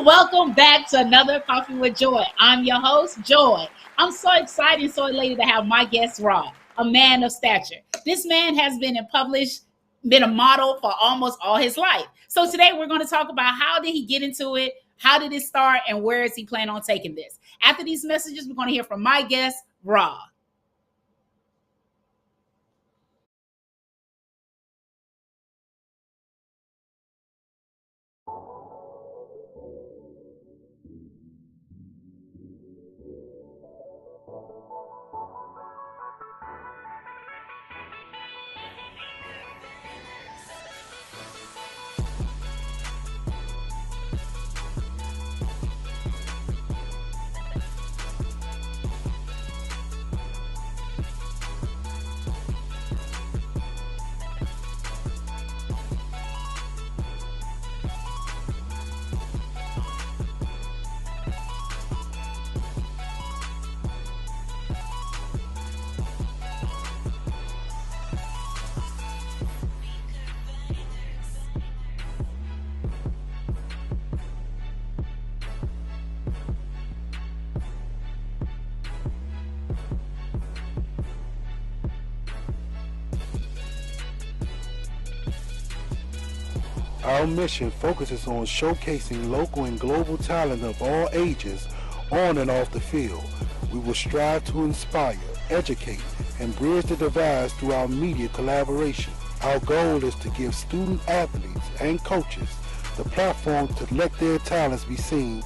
Welcome back to another Coffee with Joy. I'm your host, Joy. I'm so excited and so elated to have my guest, Rah, a man of stature. This man has been a model for almost all his life. So today we're going to talk about how did he get into it, how did it start, and where is he planning on taking this. After these messages, we're going to hear from my guest, Rah. Our mission focuses on showcasing local and global talent of all ages on and off the field. We will strive to inspire, educate, and bridge the divides through our media collaboration. Our goal is to give student athletes and coaches the platform to let their talents be seen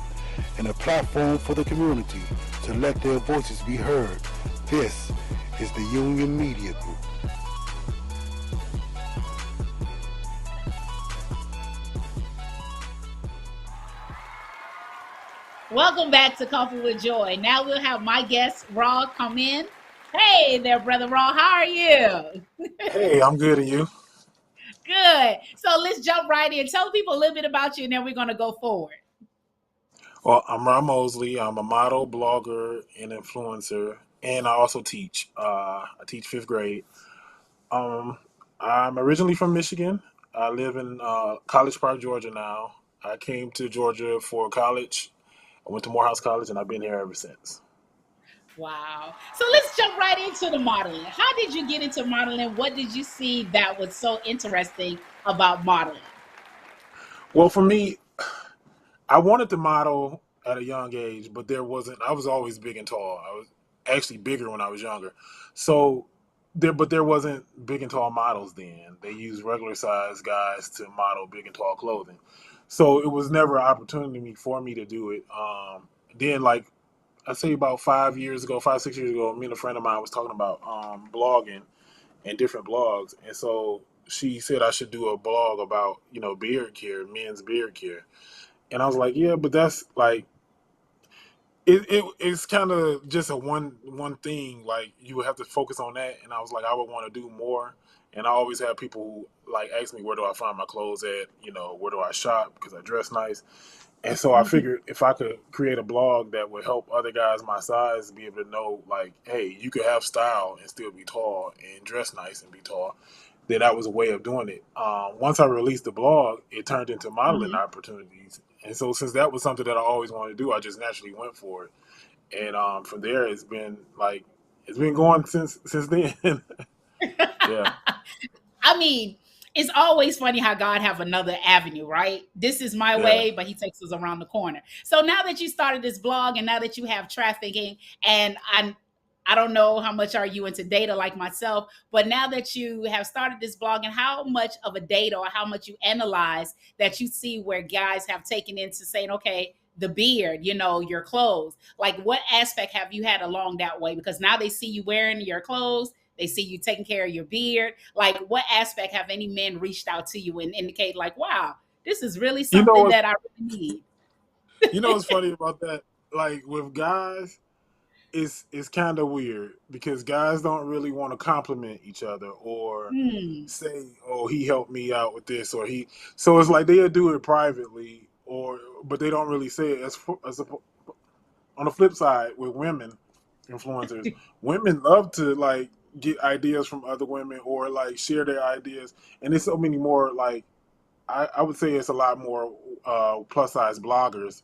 and a platform for the community to let their voices be heard. This is the Union Media Group. Welcome back to Coffee with Joy. Now we'll have my guest, Rah, come in. Hey there, Brother Rah. How are you? Hey, I'm good, and you? Good. So let's jump right in. Tell people a little bit about you, and then we're going to go forward. Well, I'm Ron Mosley. I'm a model, blogger, and influencer, and I also teach. I teach fifth grade. Um, I'm originally from Michigan. I live in College Park, Georgia now. I came to Georgia for college. I went to Morehouse College, and I've been here ever since. Wow. So let's jump right into the modeling. How did you get into modeling? What did you see that was so interesting about modeling? Well, for me, I wanted to model at a young age, but there wasn't. I was always big and tall. I was actually bigger when I was younger. So there wasn't big and tall models then. They used regular size guys to model big and tall clothing. So it was never an opportunity for me to do it. Then, like I say, about 5 years ago, 5 6 years ago, me and a friend of mine was talking about blogging and different blogs, and so she said I should do a blog about beard care, men's beard care. And I was like, yeah, but that's like it's kind of just a one thing. Like you would have to focus on that. And I was like, I would want to do more. And I always have people who like ask me where do I find my clothes at? Where do I shop because I dress nice. And so I Mhm. figured if I could create a blog that would help other guys my size be able to know, like, hey, you could have style and still be tall and dress nice and be tall, then that was a way of doing it. Once I released the blog, it turned into modeling Mhm. opportunities. And so since that was something that I always wanted to do, I just naturally went for it. And from there, it's been going since then. Yeah, I mean, it's always funny how God have another avenue, right? This is my yeah. way, but he takes us around the corner. So now that you started this blog and now that you have trafficking and I don't know how much are you into data like myself, but now that you have started this blog and how much of a data or how much you analyze that you see where guys have taken into saying, okay, the beard, your clothes, like what aspect have you had along that way? Because now they see you wearing your clothes, they see you taking care of your beard. Like, what aspect have any men reached out to you and indicate, like, wow, this is really You know something what's that I really need? what's funny about that? Like with guys, it's kind of weird because guys don't really want to compliment each other or Hmm. say, "Oh, he helped me out with this," or he. So it's like they'll do it privately, but they don't really say it. On the flip side, with women influencers, women love to like get ideas from other women or like share their ideas, and there's so many more like I would say it's a lot more plus size bloggers,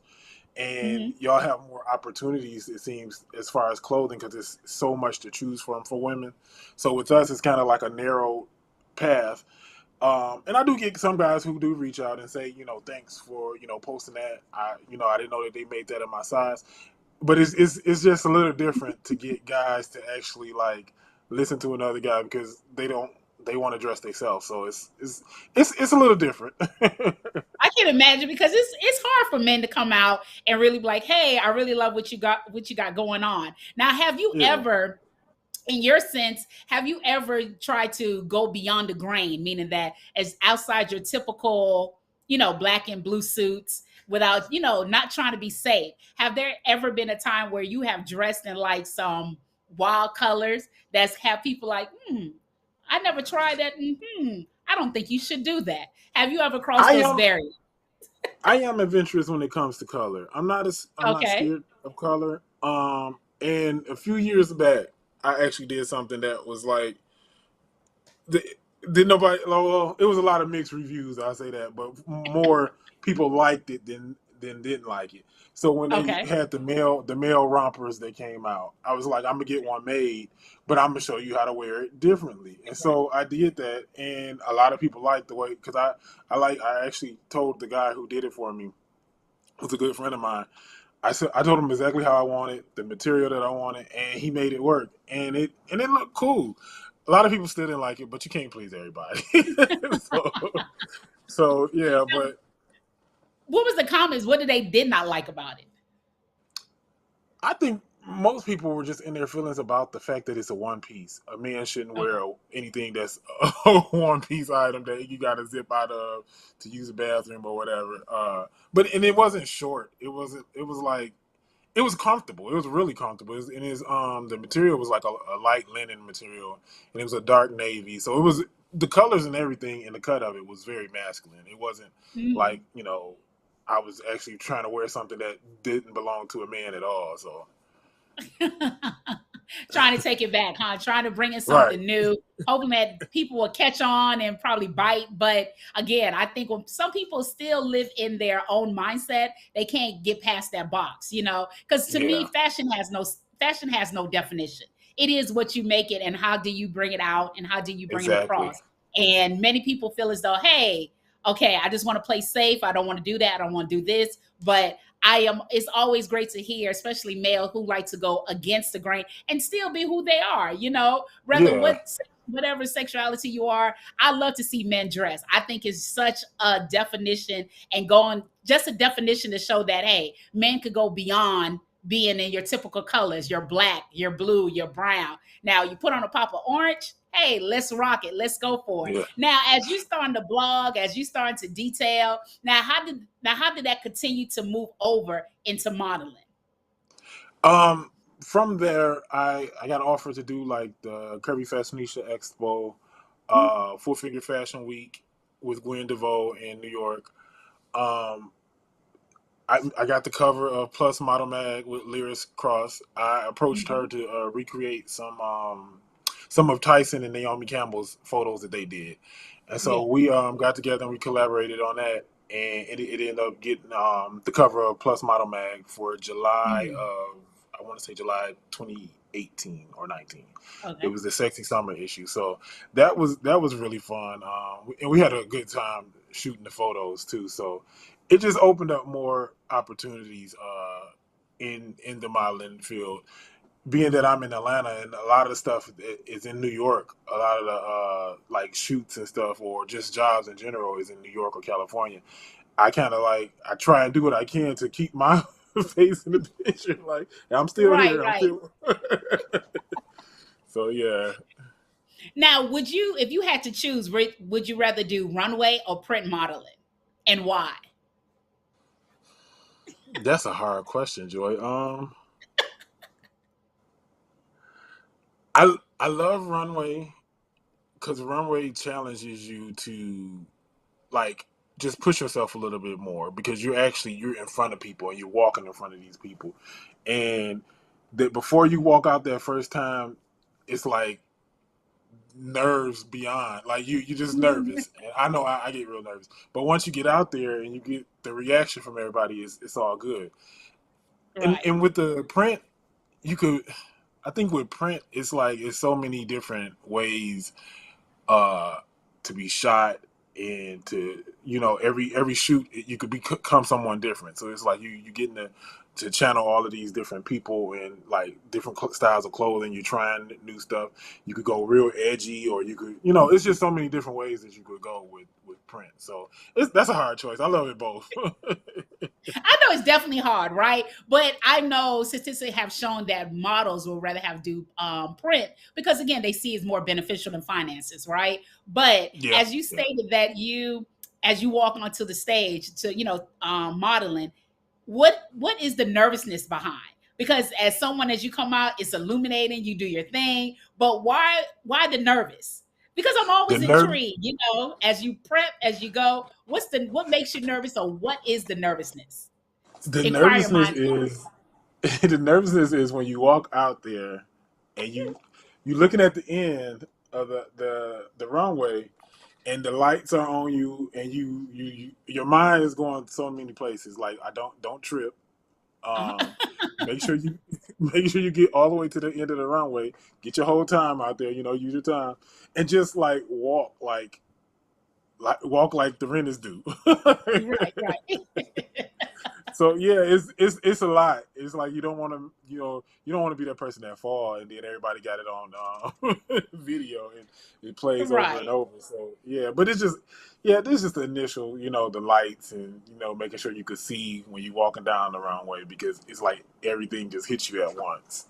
and Hmm. y'all have more opportunities. It seems as far as clothing because there's so much to choose from for women. So with us, it's kind of like a narrow path. And I do get some guys who do reach out and say, thanks for posting that. I didn't know that they made that in my size, but it's just a little different to get guys to actually like listen to another guy because they want to dress themselves. So it's a little different. I can imagine because it's hard for men to come out and really be like, "Hey, I really love what you got going on." Now, have you Yeah. ever, in your sense, have you ever tried to go beyond the grain, meaning that as outside your typical, black and blue suits without, not trying to be safe? Have there ever been a time where you have dressed in like some wild colors that's have people like, I never tried that. And, I don't think you should do that. Have you ever crossed I those am barriers? I am adventurous when it comes to color. I'm not Okay. scared of color. And a few years back, I actually did something that was like the, did nobody. Well, it was a lot of mixed reviews. I say that, but more people liked it than didn't like it. So when they Okay. had the male rompers that came out, I was like, I'm gonna get one made, but I'm gonna show you how to wear it differently. And so I did that, and a lot of people liked the way because I actually told the guy who did it for me, who's a good friend of mine. I told him exactly how I wanted the material that I wanted, and he made it work, and it looked cool. A lot of people still didn't like it, but you can't please everybody. so, so yeah, Now, but what was the comments? What did they did not like about it? I think most people were just in their feelings about the fact that it's a one piece. A man shouldn't Okay. wear anything that's a one piece item that you got to zip out of to use the bathroom or whatever. But it wasn't short. It wasn't. It was like it was comfortable. It was really comfortable. And the material was like a light linen material, and it was a dark navy. So it was the colors and everything, and the cut of it was very masculine. It wasn't like Mm. I was actually trying to wear something that didn't belong to a man at all. So Trying to take it back, huh? Trying to bring in right, something new, hoping that people will catch on and probably bite. But again, I think when some people still live in their own mindset, they can't get past that box, Because to me, yeah, fashion has no definition. It is what you make it, and how do you bring it out, and how do you bring it exactly, across. And many people feel as though, hey, okay, I just want to play safe. I don't want to do that. I don't want to do this. But it's always great to hear, especially male who like to go against the grain and still be who they are, rather yeah, whatever sexuality you are. I love to see men dress. I think it's such a definition and going just a definition to show that, hey, men could go beyond being in your typical colors, your black, your blue, your brown. Now you put on a pop of orange, hey, let's rock it. Let's go for it. yeah. Now, as you starting to blog, as you starting to detail, now how did that continue to move over into modeling? Um, from there, I got offered to do like the Kirby Fashionista Expo, Full Figure Fashion Week with Gwen DeVoe in New York. Um, I got the cover of Plus Model Mag with Lyris Cross. I approached her Mhm. to recreate some of Tyson and Naomi Campbell's photos that they did, and so Yeah. we got together and we collaborated on that, and it ended up getting the cover of Plus Model Mag for July Mhm. of I want to say July 2018 or 19. It Okay. was the sexy summer issue, so that was really fun, and we had a good time shooting the photos too. So it just opened up more opportunities in the modeling field. Being that I'm in Atlanta and a lot of the stuff is in New York, a lot of the like shoots and stuff or just jobs in general is in New York or California. I kind of like I try and do what I can to keep my face in the picture. Like I'm still Right, here. I'm right. still. So yeah, Now, would you, if you had to choose, would you rather do runway or print modeling, and why? that's a hard question, Joy. I love runway because runway challenges you to like just push yourself a little bit more because you're in front of people and you're walking in front of these people, and that before you walk out that first time, it's like nerves beyond. Like you just nervous. And I know I get real nervous. But once you get out there and you get the reaction from everybody, it's all good. Right. And with the print, you could. I think with print, it's like it's so many different ways uh, to be shot and to every shoot you could become someone different. So it's like you getting to channel all of these different people and like different styles of clothing. You're trying new stuff. You could go real edgy, or you could it's just so many different ways that you could go with print. So that's a hard choice. I love it both. I know it's definitely hard, right? But I know statistics have shown that models will rather have do print because again, they see it's more beneficial than finances, right? But Yeah, as you yeah. stated that as you walk onto the stage to modeling, what is the nervousness behind? Because as someone, as you come out, it's illuminating, you do your thing, but why the nervous? Because I'm The always nerve intrigued, as you prep, as you go, what makes you nervous, or what is the nervousness? the Inquiring nervousness minds want is the nervousness is when you walk out there and you looking at the end of the runway and the lights are on you and your mind is going so many places. Like I don't trip. to. Um, make sure you make sure you get all the way to the end of the runway. Get your whole time out there. Use your time and just like walk like the rent is due. Right, right. So yeah, it's a lot. It's like you don't want to you don't want to be that person that fall and then everybody got it on video and it plays over and Right. over. So yeah, but it's just this is just the initial the lights and making sure you could see when you're walking down the runway because it's like everything just hits you at once.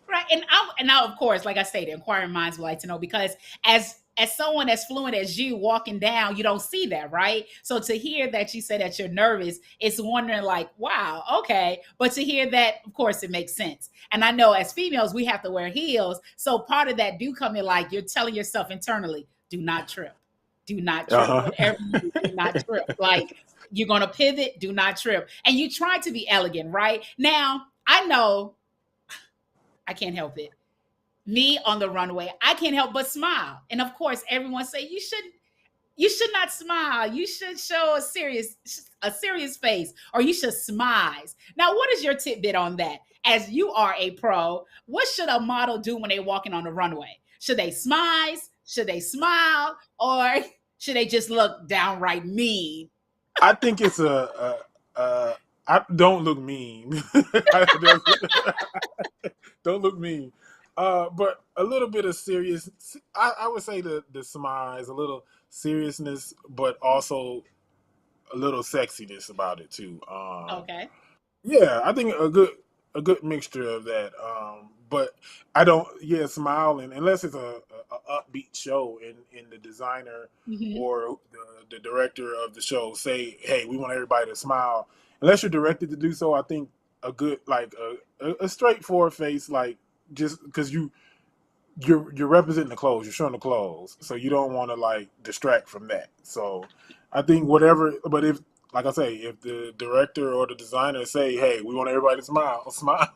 Right. And now, of course, like I say, the inquiring minds would like to know because as someone as fluent as you walking down, you don't see that, right? So to hear that you say that you're nervous, it's wondering like, wow, okay. But to hear that, of course, it makes sense. And I know as females, we have to wear heels. So part of that do come in like you're telling yourself internally, do not trip. Do not trip. Uh Whatever you do not trip. Like you're gonna pivot, do not trip. And you try to be elegant, right? Now, I know I can't help it. Me on the runway, I can't help but smile. And of course, everyone say you should not smile. You should show a serious face, or you should smize. Now, what is your tidbit on that? As you are a pro, what should a model do when they're walking on the runway? Should they smize? Should they smile? Or should they just look downright mean? I think it's I don't look mean. Don't look mean. But a little bit of serious. I would say the smile is a little seriousness, but also a little sexiness about it too. Okay. Yeah, I think a good mixture of that. But I don't smiling unless it's a upbeat show and the designer Hmm. or the director of the show say, hey, we want everybody to smile. Unless you're directed to do so, I think a good like a straightforward face like just because you're representing the clothes, you're showing the clothes, so you don't want to like distract from that. So I think whatever, but if like I say, if the director or the designer say, "Hey, we want everybody to smile," smile.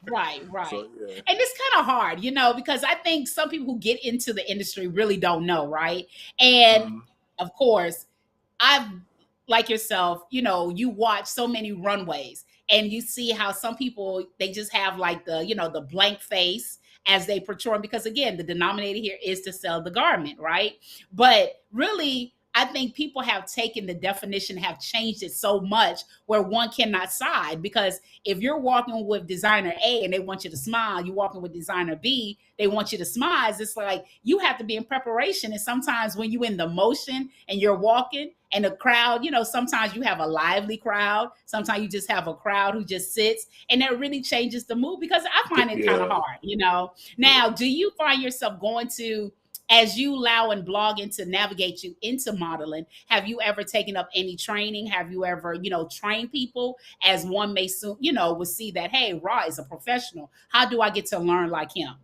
Right, right. So yeah, And it's kind of hard, because I think some people who get into the industry really don't know, right? And hmm of course, I've like yourself, you watch so many runways and you see how some people they just have like the blank face as they portray because again, the denominator here is to sell the garment, right? But really I think people have taken the definition, have changed it so much where one cannot side because if you're walking with designer A and they want you to smile, you're walking with designer B, they want you to smile. It's like you have to be in preparation. And sometimes when you're in the motion and you're walking and the crowd, sometimes you have a lively crowd. Sometimes you just have a crowd who just sits and that really changes the mood because I find it kind of yeah, hard. Now, yeah. do you find yourself going to as you allow and blogging to navigate you into modeling, have you ever taken up any training? Have you ever, trained people as one may soon, will see that, hey, Rah is a professional. How do I get to learn like him?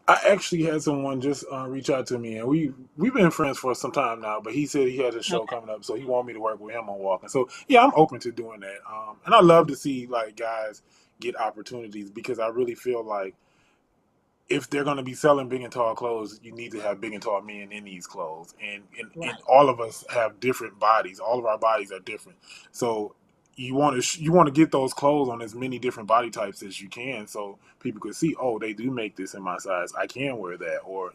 I actually had someone just reach out to me, and we've been friends for some time now. But he said he had a show Okay. coming up, so he wanted me to work with him on walking. So yeah, I'm open to doing that. And I love to see like guys get opportunities because I really feel like if they're going to be selling big and tall clothes, you need to have big and tall men in these clothes. And Right. all of us have different bodies. All of our bodies are different. So you want to get those clothes on as many different body types as you can, so people could see, oh, they do make this in my size. I can wear that, or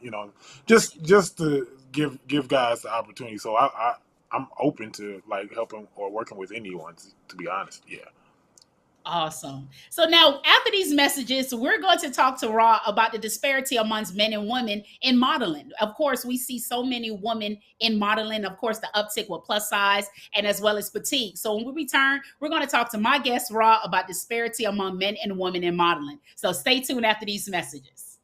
just to give guys the opportunity. So I'm open to like helping or working with anyone. To be honest, yeah. Awesome. So now, after these messages, we're going to talk to Raw about the disparity amongst men and women in modeling. Of course, we see so many women in modeling. Of course, the uptick with plus size and as well as petite. So when we return, we're going to talk to my guest Raw about disparity among men and women in modeling. So stay tuned after these messages.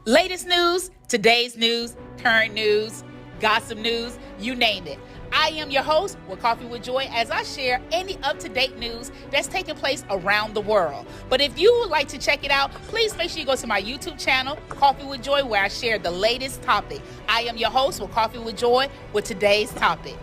Latest news, today's news, current news, gossip news, you name it. I am your host with Coffee with Joy as I share any up-to-date news that's taking place around the world. But if you would like to check it out, please make sure you go to my YouTube channel, Coffee with Joy, where I share the latest topic. I am your host with Coffee with Joy with today's topic.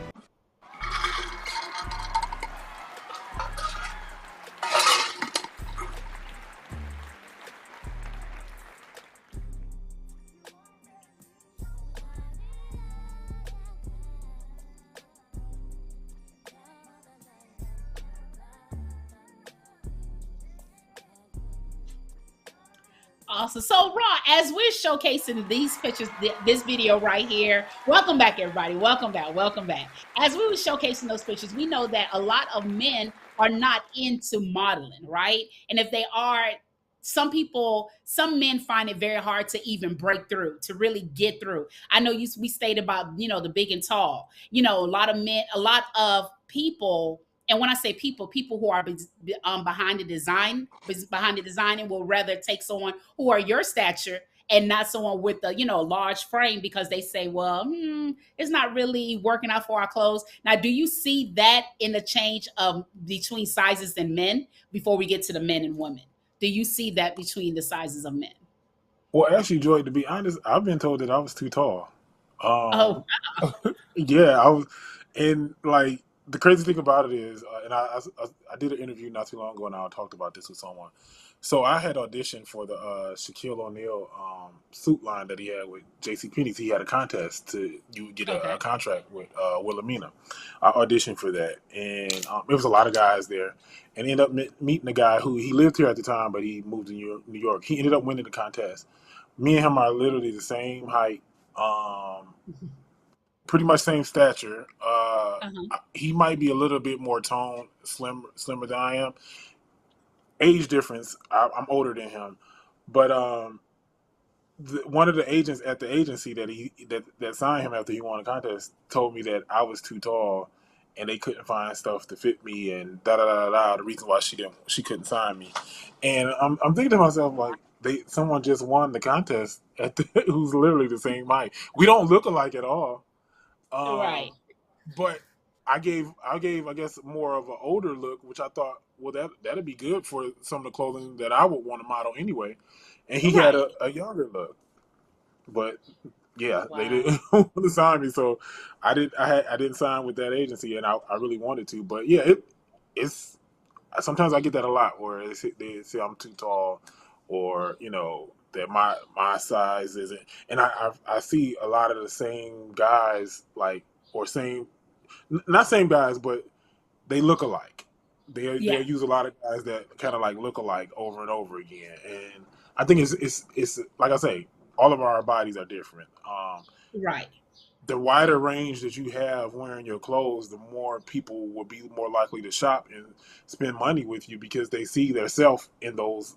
Awesome. So, Raw, as we're showcasing these pictures, this video right here, welcome back, everybody. Welcome back. Welcome back. As we were showcasing those pictures, we know that a lot of men are not into modeling, right? And if they are, some men find it very hard to even break through, to really get through. I know we stated about, the big and tall. A lot of men, a lot of people, and when I say people, people who are behind the designing will rather take someone who are your stature and not someone with a large frame, because they say, well, it's not really working out for our clothes. Now, do you see that in the change of between sizes and men before we get to the men and women? Do you see that between the sizes of men? Well, actually, Joy, to be honest, I've been told that I was too tall. Oh, Um, yeah, I was, and like the crazy thing about it is, and I did an interview not too long ago, and I talked about this with someone. So I had auditioned for the Shaquille O'Neal suit line that he had with J.C. Penney's. He had a contest to you would get a okay. contract with Wilhelmina. I auditioned for that, and it was a lot of guys there, and ended up meeting a guy who he lived here at the time, but he moved to New York. He ended up winning the contest. Me and him are literally the same height. Pretty much same stature. Uh-huh. He might be a little bit more toned, slimmer than I am. Age difference. I'm older than him, but one of the agents at the agency that signed him after he won a contest told me that I was too tall, and they couldn't find stuff to fit me, and da da da da. The reason why she couldn't sign me, and I'm thinking to myself like someone just won the contest who's literally the same height. We don't look alike at all. Right. But I gave I guess more of an older look, which I thought, well, that'd be good for some of the clothing that I would want to model anyway. And he had Right. a younger look, but yeah, they Wow. didn't want to sign me, so I didn't sign with that agency, and I really wanted to, but yeah, it's sometimes I get that a lot where they say I'm too tall, or that my size isn't, and I see a lot of the same guys, like, or same, not same guys, but they look alike. They'll Yeah. use a lot of guys that kind of like look alike over and over again, and I think it's like I say, all of our bodies are different. Right. The wider range that you have wearing your clothes, the more people will be more likely to shop and spend money with you because they see their self in those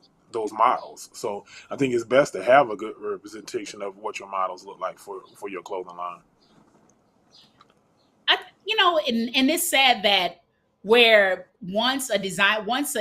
models. So I think it's best to have a good representation of what your models look like for your clothing line. And it's sad that where once an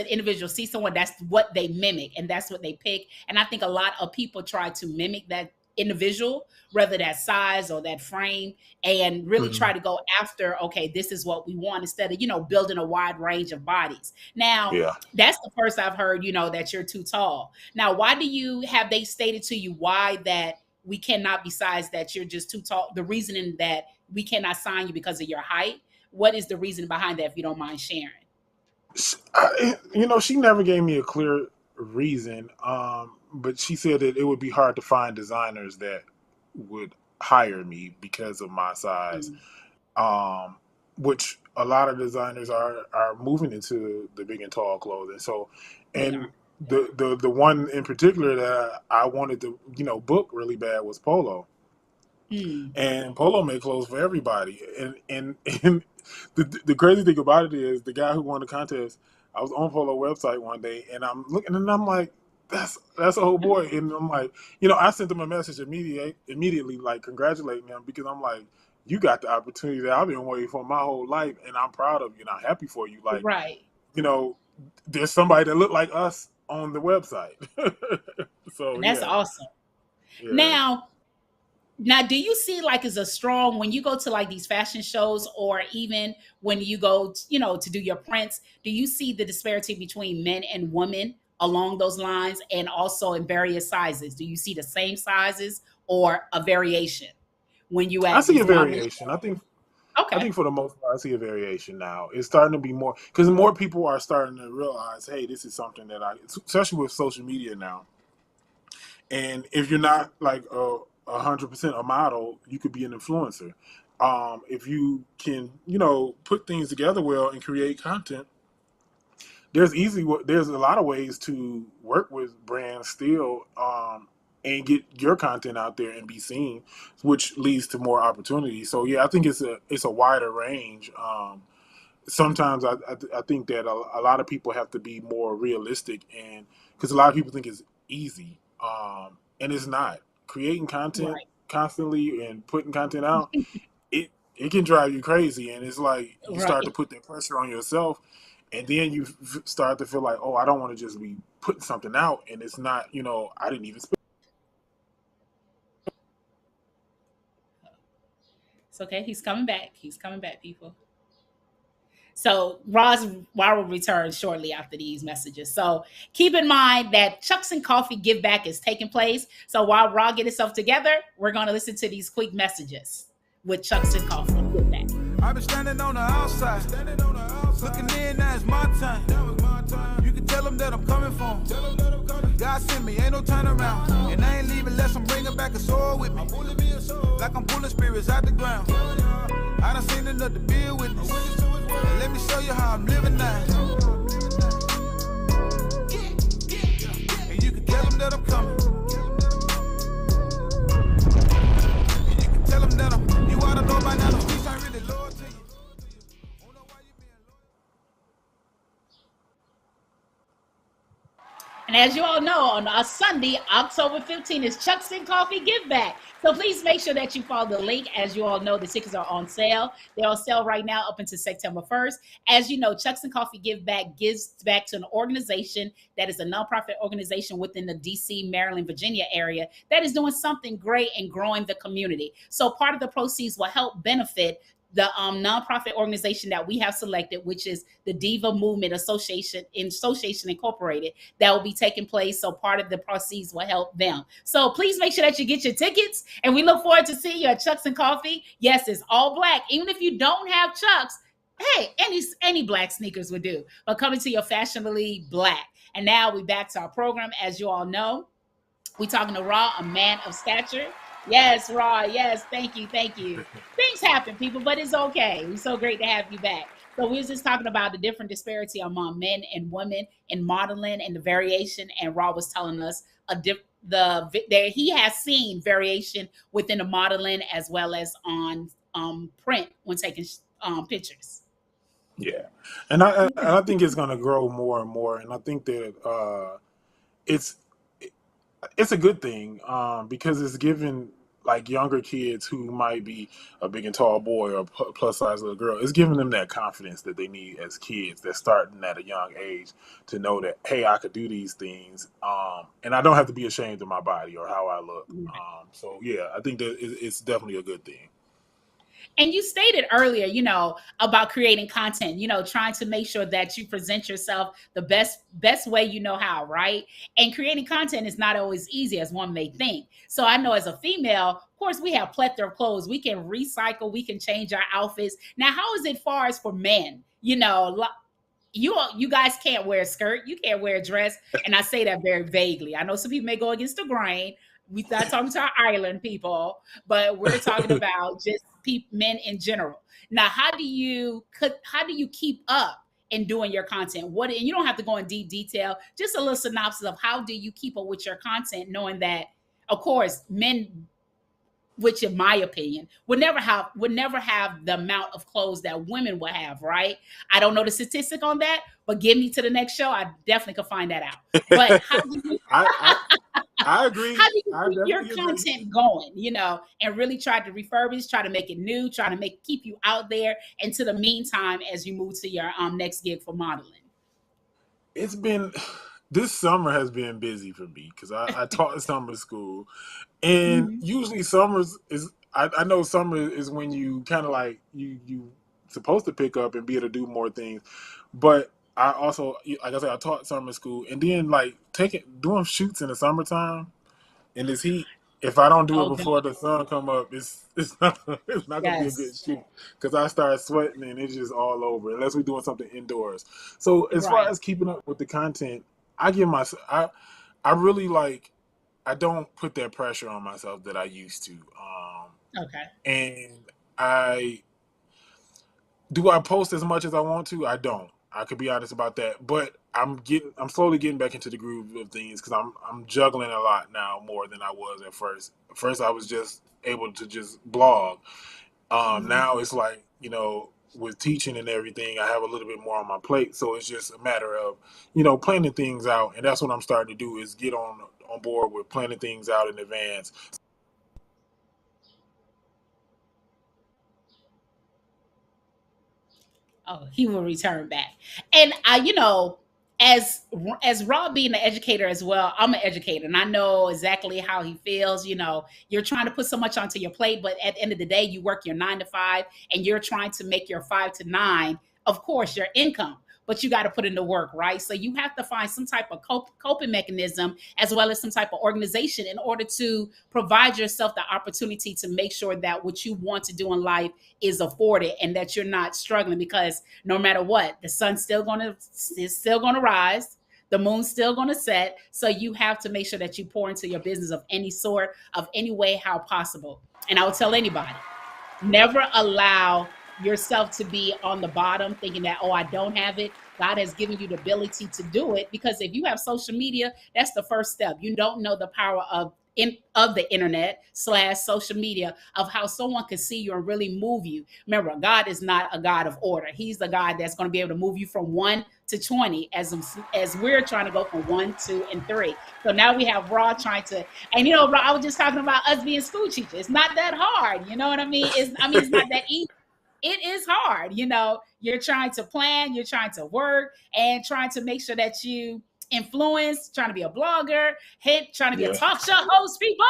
individual sees someone, that's what they mimic and that's what they pick. And I think a lot of people try to mimic that individual, whether that size or that frame, and really Hmm. try to go after, okay, this is what we want, instead of, building a wide range of bodies. Now, Yeah. that's the first I've heard, that you're too tall. Now, why do you have they stated to you why that we cannot, besides that you're just too tall, the reasoning that we cannot sign you because of your height? What is the reason behind that, if you don't mind sharing? She never gave me a clear reason. but she said that it would be hard to find designers that would hire me because of my size. Mm, Um, which a lot of designers are moving into the big and tall clothing. So, they and are. the one in particular that I wanted to book really bad was Polo. Mm, And Polo made clothes for everybody. And the crazy thing about it is the guy who won the contest. I was on Polo website one day, and I'm looking, and I'm like, that's a whole boy. And I'm like, I sent him a message immediately, like congratulating him because I'm like, you got the opportunity that I've been waiting for my whole life, and I'm proud of you, and I'm happy for you. Like, right. you know, there's somebody that looked like us on the website. So And that's yeah, awesome. yeah. Now, Now, do you see like as a strong when you go to like these fashion shows or even when you go, to do your prints, do you see the disparity between men and women along those lines and also in various sizes? Do you see the same sizes or a variation when you I at see these a modeling variation. I shows? think I Okay. think for the most part, I see a variation now. It's starting to be more because more people are starting to realize, hey, this is something that especially with social media now. And if you're not like 100% a model, you could be an influencer. If you can, put things together well and create content, there's a lot of ways to work with brands still, and get your content out there and be seen, which leads to more opportunities. So yeah, I think it's a wider range. Sometimes I think that a lot of people have to be more realistic, and because a lot of people think it's easy, and it's not. Creating content Right. constantly and putting content out, it can drive you crazy, and it's like you start to Right. put that pressure on yourself, and then you start to feel like, oh, I don't want to just be putting something out, and it's not, I didn't even spend. It's okay. He's coming back. He's coming back, people. So Roz will return shortly after these messages. So keep in mind that Chucks and Coffee Give Back is taking place. So while Raw get itself together, we're going to listen to these quick messages with Chucks and Coffee Give Back. I've been standing on the outside, looking in, now it's my time. You can tell them that I'm coming for 'em. God sent me, ain't no turnaround. And I ain't leaving unless I'm bringing back a sword with me. Like I'm pulling spirits out the ground. I done seen enough to be a witness. And let me show you how I'm living now. And you can tell them that I'm coming. And you can tell them that you ought to know by now the streets ain't really loyal to you. And as you all know, on a Sunday, October 15th, is Chucks and Coffee Give Back. So please make sure that you follow the link. As you all know, the tickets are on sale. They're on sale right now up until September 1st. As you know, Chucks and Coffee Give Back gives back to an organization that is a nonprofit organization within the DC, Maryland, Virginia area that is doing something great and growing the community. So part of the proceeds will help benefit the nonprofit organization that we have selected, which is the Diva Movement Association Incorporated, that will be taking place. So part of the proceeds will help them. So please make sure that you get your tickets, and we look forward to seeing you at Chucks and Coffee. Yes, it's all black. Even if you don't have Chucks, hey, any black sneakers would do. But coming to your fashionably black. And now we back to our program. As you all know, we talking to Rah-A Man of Stature. Yes, Rah. Yes, thank you, thank you. Things happen, people, but it's okay. It's so great to have you back. So we was just talking about the different disparity among men and women in modeling and the variation. And Rah was telling us that he has seen variation within the modeling as well as on print when taking pictures. Yeah, and I think it's going to grow more and more, and I think that it's it's a good thing, because it's giving like younger kids who might be a big and tall boy or plus size little girl, it's giving them that confidence that they need as kids. They're starting at a young age to know that, hey, I could do these things, and I don't have to be ashamed of my body or how I look. So yeah, I think that it's definitely a good thing. And you stated earlier, about creating content, trying to make sure that you present yourself the best way you know how, right? And creating content is not always easy as one may think. So I know as a female, of course, we have plethora of clothes. We can recycle, we can change our outfits. Now, how is it far as for men? you guys can't wear a skirt, you can't wear a dress, and I say that very vaguely. I know some people may go against the grain. We're not talking to our island people, but we're talking about just men in general. Now, how do you keep up in doing your content? What, and you don't have to go in deep detail, just a little synopsis of how do you keep up with your content, knowing that, of course, men, which in my opinion would never have the amount of clothes that women would have, right? I don't know the statistic on that, but give me to the next show, I definitely could find that out. But how do you I I how agree. do you I keep your definitely agree. content going, and really try to refurbish, try to make it new, try to make keep you out there into the meantime as you move to your next gig for modeling? It's been this summer has been busy for me because I taught summer school, and Mhm. usually summers is I know summer is when you kind of like you supposed to pick up and be able to do more things, but I also, like I said, I taught summer school, and then like taking doing shoots in the summertime in this heat. If I don't do it Oh God, before the sun come up, it's not it's not gonna be a good yes, shoot because I start sweating and it's just all over unless we're doing something indoors. So as far right, as keeping up with the content, I give myself I really like I don't put that pressure on myself that I used to. okay, And I do I post as much as I want to? I don't. I could be honest about that, but I'm slowly getting back into the groove of things because I'm juggling a lot now more than I was at first. At first, I was just able to just blog. hmm, Now it's like, with teaching and everything, I have a little bit more on my plate, so it's just a matter of planning things out, and that's what I'm starting to do is get on board with planning things out in advance. oh, he will return back. And as Rob being an educator as well, I'm an educator, and I know exactly how he feels. You're trying to put so much onto your plate, but at the end of the day, you work your 9 to 5, and you're trying to make your 5 to 9, of course, your income. But you got to put in the work, right? So you have to find some type of coping mechanism as well as some type of organization in order to provide yourself the opportunity to make sure that what you want to do in life is afforded and that you're not struggling, because no matter what, the sun's still gonna rise, the moon's still gonna set. So you have to make sure that you pour into your business of any sort, of any way, how possible. And I would tell anybody, never allow yourself to be on the bottom thinking that, oh, I don't have it. God has given you the ability to do it, because if you have social media, that's the first step. You don't know the power of the internet slash social media, of how someone can see you and really move you. Remember, God is not a God of order. He's the God that's going to be able to move you from 1 to 20, as we're trying to go from 1, 2, and 3. So now we have Raw trying to, and Raw, I was just talking about us being school teachers. It's not that hard. You know what I mean? It's not that easy. It is hard. You're trying to plan, you're trying to work, and trying to make sure that you influence, trying to be a blogger, trying to be a Yeah. talk show host, people.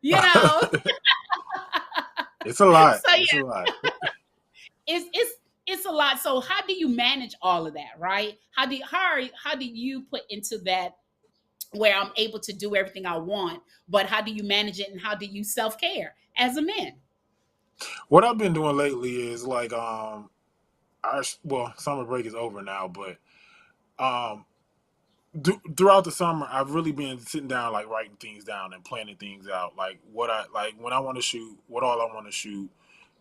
You know, It's a lot. so It's a yeah, lot. it's a lot. So how do you manage all of that, right? How do you put into that, where I'm able to do everything I want, but how do you manage it, and how do you self care as a man? What I've been doing lately is like well, summer break is over now, but um throughout the summer I've really been sitting down like writing things down and planning things out, like what I like when I want to shoot, what all I want to shoot.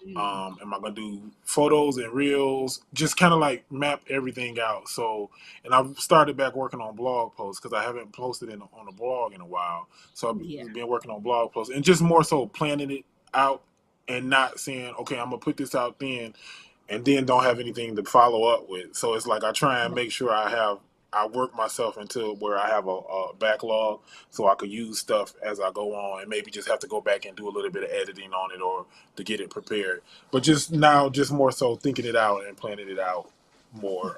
Mm, Am I gonna do photos and reels? Just kind of like map everything out. So, and I've started back working on blog posts because I haven't posted on a blog in a while. So yeah, I've been working on blog posts and just more so planning it out and not saying, okay, I'm gonna put this out then and then don't have anything to follow up with. So it's like I try and make sure I work myself into where I have a backlog so I could use stuff as I go on and maybe just have to go back and do a little bit of editing on it or to get it prepared. But just now, just more so thinking it out and planning it out more.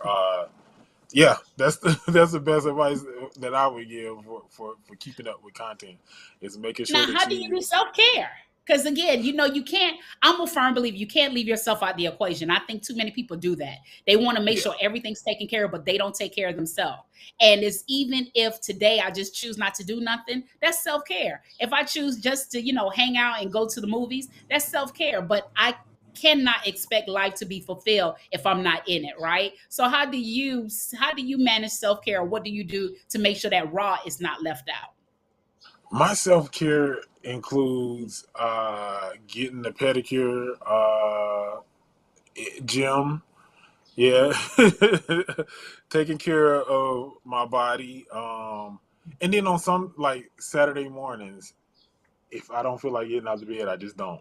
Yeah, that's that's the best advice that I would give for keeping up with content is making sure now, that how do you you. do self care? Because again, you can't. I'm a firm believer you can't leave yourself out the equation. I think too many people do that. They want to make Yeah. sure everything's taken care of, but they don't take care of themselves. And it's, even if today I just choose not to do nothing, that's self care. If I choose just to hang out and go to the movies, that's self care. But I cannot expect life to be fulfilled if I'm not in it, right? So how do you manage self-care, or what do you do to make sure that Raw is not left out? My self care includes getting the pedicure, gym, yeah, taking care of my body, and then on some like Saturday mornings, if I don't feel like getting out of bed, I just don't,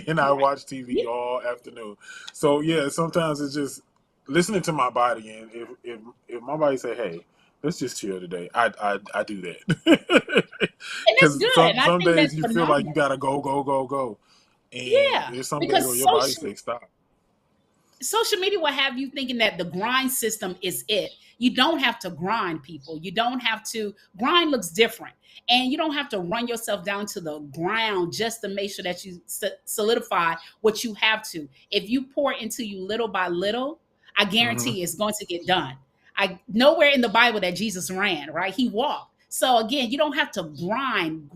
and I watch TV Yeah. all afternoon. So yeah, sometimes it's just listening to my body, and if my body say, "Hey, let's just chill today," I do that And that's because good. And I some think days that's you feel like you phenomenal. gotta go go go go, and Yeah. there's some days where Because your body say stop. social media will have you thinking that the grind system is it. You don't have to grind, people. You don't have to grind. Looks different, and you don't have to run yourself down to the ground just to make sure that you solidify what you have to. If you pour into you little by little, I Hmm. guarantee it's going to get done. I nowhere in the Bible that Jesus ran, right? He walked. So again, you don't have to grind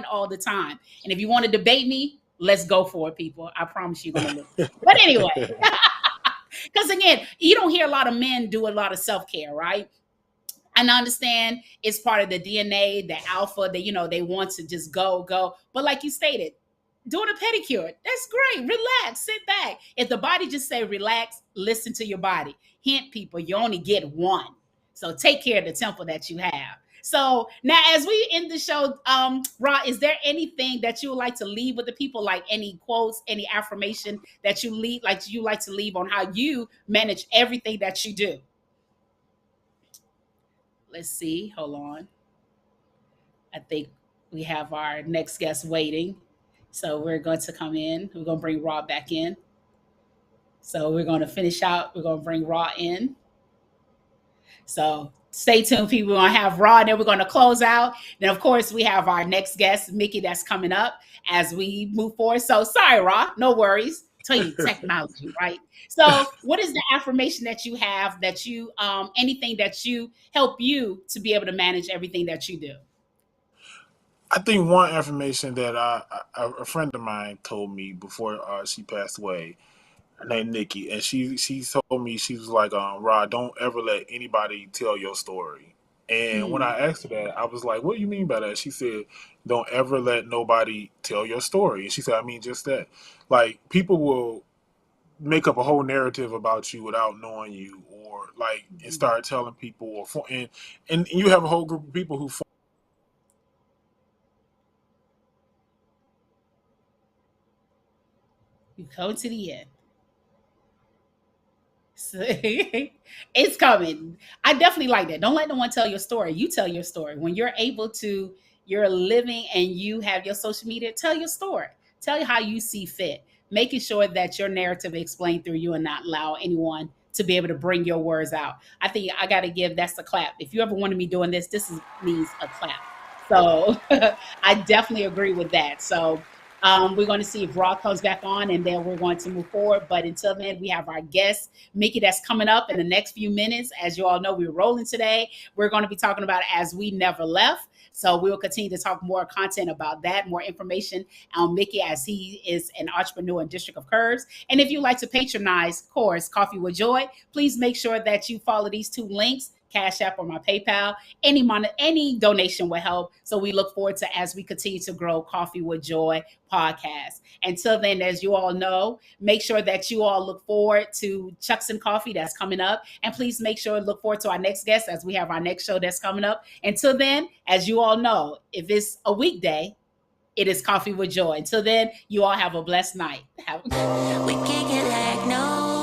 all the time. And if you want to debate me, let's go for it, people. I promise you're going to lose. But anyway, because again, you don't hear a lot of men do a lot of self care, right? And I understand it's part of the DNA, the alpha, that they want to just go. But like you stated, doing a pedicure, that's great. Relax, sit back. If the body just say relax, listen to your body. Hint, people, you only get one. So take care of the temple that you have. So now, as we end the show, Ra, is there anything that you would like to leave with the people, like any quotes, any affirmation that you like to leave on how you manage everything that you do? Let's see. Hold on. I think we have our next guest waiting. So we're going to come in. We're going to bring Raw back in. So we're going to finish out. We're going to bring Raw in. So stay tuned, people. We're going to have Raw, and then we're going to close out. Then, of course, we have our next guest, Mickey, that's coming up as we move forward. So sorry, Raw. No worries. Tell you technology, right? So what is the affirmation that you have that you, anything that you help you to be able to manage everything that you do? I think one affirmation that a friend of mine told me before she passed away, her name Nikki, and she told me, she was like, Rod, don't ever let anybody tell your story. And when Hmm. I asked her that, I was like, what do you mean by that? She said, don't ever let nobody tell your story. And she said, I mean just that. Like, people will make up a whole narrative about you without knowing you, or like, and start telling people, and you have a whole group of people who You come to the end. So, it's coming. I definitely like that. Don't let no one tell your story. You tell your story. When you're able to, you're living and you have your social media, tell your story. Tell you how you see fit. Making sure that your narrative is explained through you and not allow anyone to be able to bring your words out. I think I got to give that's the clap. If you ever wanted me doing this, needs a clap. So I definitely agree with that. So we're going to see if Raw comes back on, and then we're going to move forward. But until then, we have our guest, Mickey, that's coming up in the next few minutes. As you all know, we're rolling today. We're going to be talking about As We Never Left. So we will continue to talk more content about that, more information on Mickey as he is an entrepreneur in District of Curves. And if you like to patronize, of course, Coffee with Joy, please make sure that you follow these two links, Cash App or my PayPal. Any donation will help. So we look forward to as we continue to grow Coffee with Joy podcast. Until then, as you all know, make sure that you all look forward to Chucks and Coffee that's coming up. And please make sure to look forward to our next guest as we have our next show that's coming up. Until then, as you all know, if it's a weekday, it is Coffee with Joy. Until then, you all have a blessed night. We kick it like no